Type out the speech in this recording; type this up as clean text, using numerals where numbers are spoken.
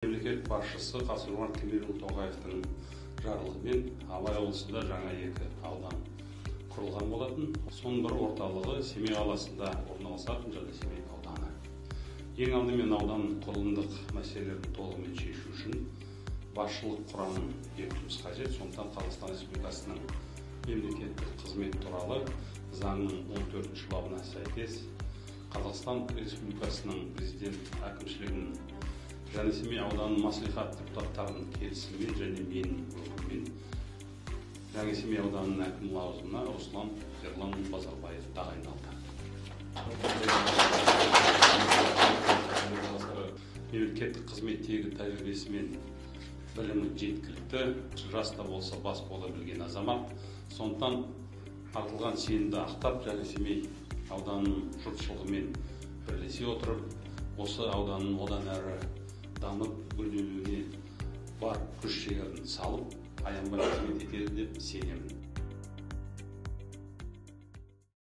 Мемлекет басшысы Қасым-Жомарт Кемелұлы Тоқаевтың жарлығымен Абай облысында жаңа 2 аудан құрылған болатын. Соның бір орталығы Семей қаласында орналасатын және Семей ауданы. Ең алдымен аудан құрылымдық мәселелерін толығымен шешу үшін басшылық құрамын бекітуіміз қажет. Сондықтан Қазақстан Республикасының мемлекеттік қызмет туралы заңның 14 бабына сәйкес Қазақстан Республикасының президент әкімшілігінің және Семей ауданының мәслихат депутаттарының келісімімен және менің өкіміммен жаңа Семей ауданының әкімі лауазымына Руслан Ерлан Базарбаев тағайындалды. Мемлекеттік қызметтегі тәжірибесі мен білімі жеткілікті, жаста болса бас бола білген азамат. Сондықтан артылған сенімді ақтап және Семей ауданының жұртшылығымен бірлесе отырып, осы ауданның одан әрі дамып гүлденуіне бар күш-жігерін салып, аянбай қызмет етеді деп сенемін.